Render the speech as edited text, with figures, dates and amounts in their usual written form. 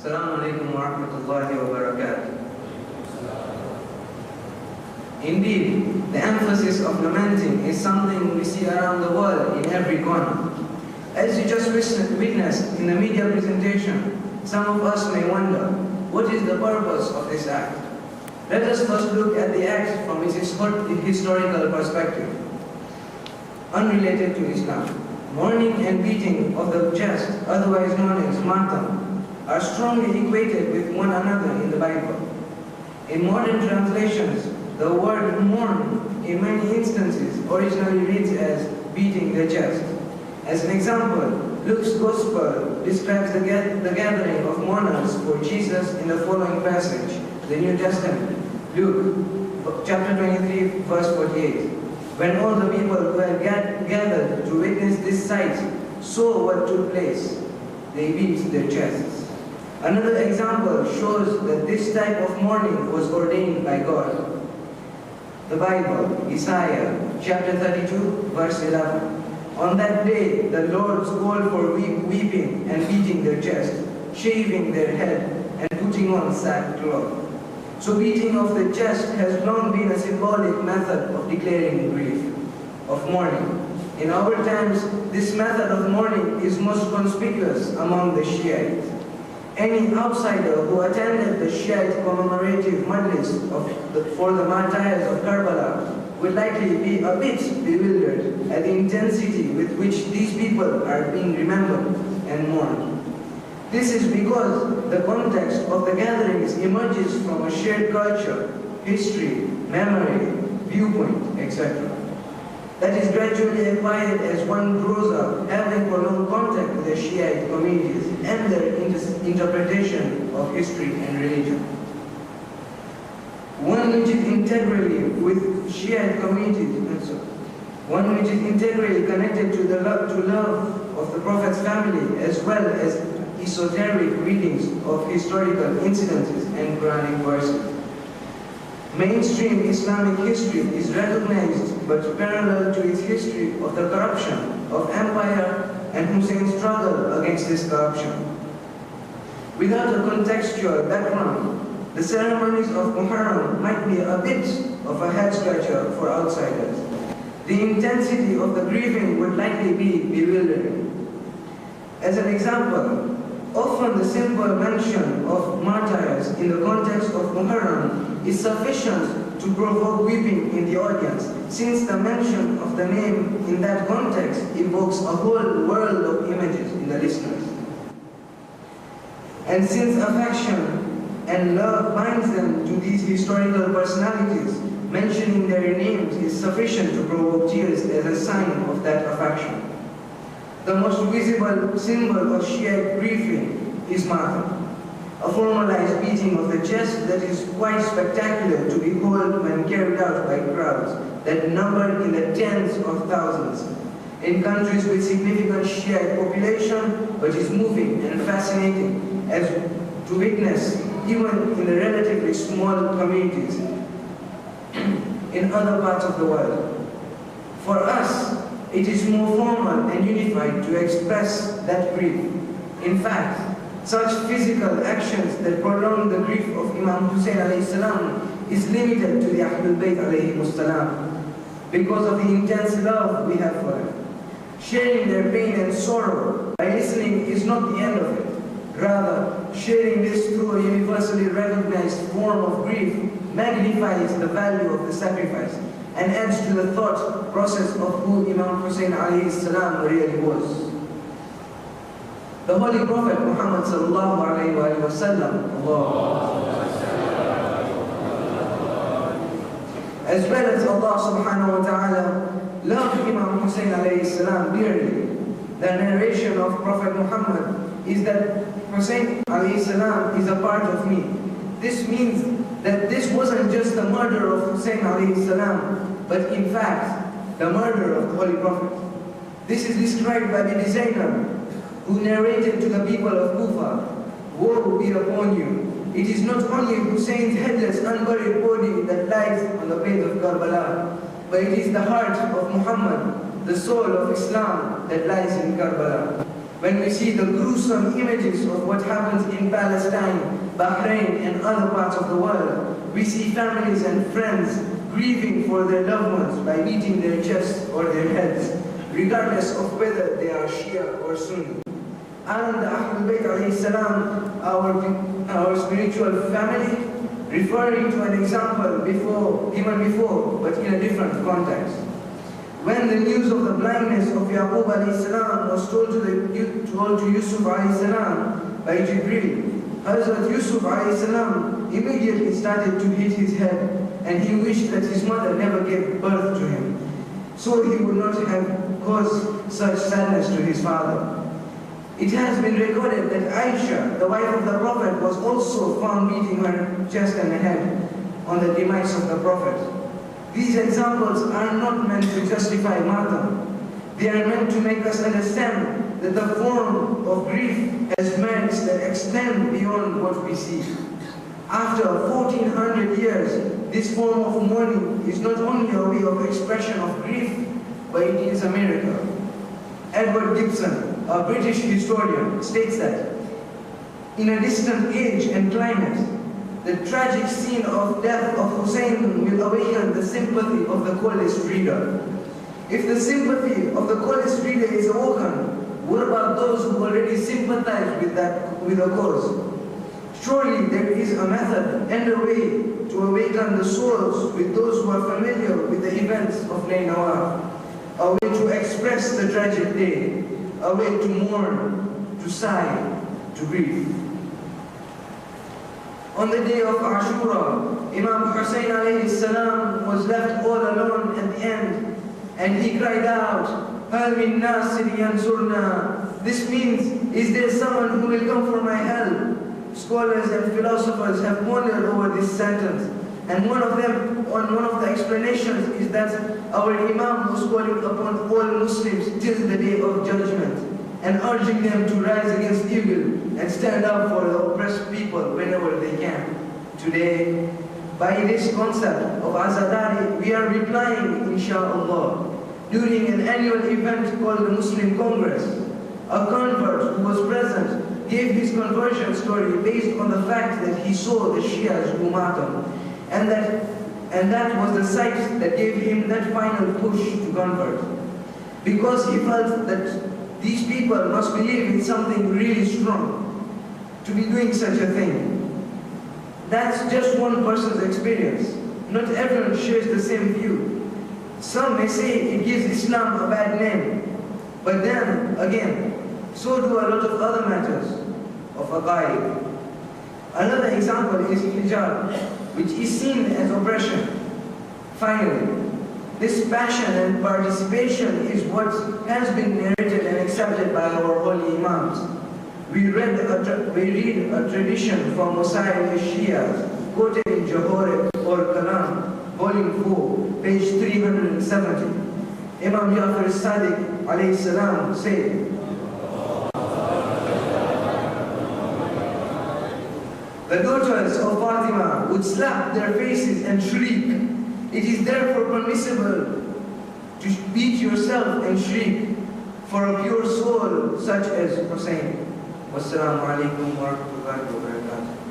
Assalamu alaikum wa rahmatullahi wa barakatuh. Indeed, the emphasis of lamenting is something we see around the world in every corner. As you just witnessed in the media presentation, some of us may wonder, what is the purpose of this act? Let us first look at the act from its historical perspective. Unrelated to Islam, mourning and beating of the chest, otherwise known as Maatam, are strongly equated with one another in the Bible. In modern translations, the word mourn in many instances originally reads as beating the chest. As an example, Luke's Gospel describes the gathering of mourners for Jesus in the following passage, the New Testament, Luke chapter 23, verse 48. When all the people who had gathered to witness this sight saw what took place, they beat their chests. Another example shows that this type of mourning was ordained by God. The Bible, Isaiah chapter 32, verse 11. On that day, the Lord called for weeping and beating their chest, shaving their head, and putting on sackcloth. So beating of the chest has long been a symbolic method of declaring grief, of mourning. In our times, this method of mourning is most conspicuous among the Shiites. Any outsider who attended the Shiite commemorative majlis for the martyrs of Karbala would likely be a bit bewildered at the intensity with which these people are being remembered and mourned. This is because the context of the gatherings emerges from a shared culture, history, memory, viewpoint, etc. that is gradually acquired as one grows up, having prolonged contact with the Shiite communities and their interpretation of history and religion. One which is integrally with Shiite communities, one which is integrally connected to the love of the Prophet's family, as well as esoteric readings of historical incidences and Quranic verses. Mainstream Islamic history is recognized but parallel to its history of the corruption of empire and Hussein's struggle against this corruption. Without a contextual background, the ceremonies of Muharram might be a bit of a head-scratcher for outsiders. The intensity of the grieving would likely be bewildering. As an example, often the simple mention of martyrs in the context of Muharram is sufficient to provoke weeping in the audience, since the mention of the name in that context evokes a whole world of images in the listeners. And since affection and love binds them to these historical personalities, mentioning their names is sufficient to provoke tears as a sign of that affection. The most visible symbol of Shiite grieving is Maatam, a formalized beating of the chest that is quite spectacular to behold when carried out by crowds that number in the tens of thousands. In countries with significant Shiite population, but is moving and fascinating as to witness even in the relatively small communities in other parts of the world. For us, it is more formal and unified to express that grief. In fact, such physical actions that prolong the grief of Imam Hussein alayhi salam is limited to the Ahlul Bayt alayhi salam because of the intense love we have for them. Sharing their pain and sorrow by listening is not the end of it. Rather, sharing this through a universally recognized form of grief magnifies the value of the sacrifice and adds to the thought process of who Imam Hussein alayhi salam really was. The Holy Prophet Muhammad sallallahu alayhi wa sallam, as well as Allah subhanahu wa ta'ala, loved Imam Hussein alayhi salam dearly. The narration of Prophet Muhammad is that Hussein alayhi salam is a part of me. This means that this wasn't just the murder of Hussein alayhi salam, but in fact, the murder of the Holy Prophet. This is described by the designer who narrated to the people of Kufa, "Woe be upon you. It is not only Hussein's headless, unburied body that lies on the plains of Karbala, but it is the heart of Muhammad, the soul of Islam, that lies in Karbala." When we see the gruesome images of what happens in Palestine, Bahrain, and other parts of the world, we see families and friends grieving for their loved ones by beating their chests or their heads, regardless of whether they are Shia or Sunni. And Ahlul Bayt alayhi salam, our spiritual family, referring to an example given before, but in a different context. When the news of the blindness of Yaqub alayhi salam was told to Yusuf alayhi salam by Jibreel, Hazrat Yusuf alayhi salam immediately started to hit his head, and he wished that his mother never gave birth to him, so he would not have caused such sadness to his father. It has been recorded that Aisha, the wife of the Prophet, was also found beating her chest and head on the demise of the Prophet. These examples are not meant to justify Maatam. They are meant to make us understand that the form of grief has merits that extend beyond what we see. After 1400 years, this form of mourning is not only a way of expression of grief, but it is a miracle. Edward Gibson, a British historian, states that in a distant age and climate, the tragic scene of death of Hussein will awaken the sympathy of the coldest reader. If the sympathy of the coldest reader is awoken, what about those who already sympathize with the cause? Surely there is a method and a way to awaken the souls with those who are familiar with the events of Nainawa, a way to express the tragic day, a way to mourn, to sigh, to grieve. On the day of Ashura, Imam Hussein alayhi salam was left all alone at the end, and he cried out, "Hal min nasir yansurna." This means, is there someone who will come for my help? Scholars and philosophers have pondered over this sentence, and one of the explanations is that our Imam was calling upon all Muslims till the day of judgment, and urging them to rise against evil and stand up for the oppressed people whenever they can. Today, by this concept of Azadari, we are replying, inshallah, during an annual event called the Muslim Congress. A convert who was present gave his conversion story based on the fact that he saw the Shias do Maatam, and that was the site that gave him that final push to convert. Because he felt that these people must believe in something really strong to be doing such a thing. That's just one person's experience. Not everyone shares the same view. Some may say it gives Islam a bad name, but then again, so do a lot of other matters of aqaid. Another example is hijab, which is seen as oppression. Finally, this passion and participation is what has been narrated and accepted by our holy imams. We read a tradition from Musail al-Shia, quoted in Johor or Kalam, volume 4, page 370. Imam Jafar al-Sadiq alayhi salam said, "The daughters of Fatima would slap their faces and shriek. It is therefore permissible to beat yourself and shriek for a pure soul such as Hussein." Wassalamu alaikum wa rahmatullahi wa barakatuh.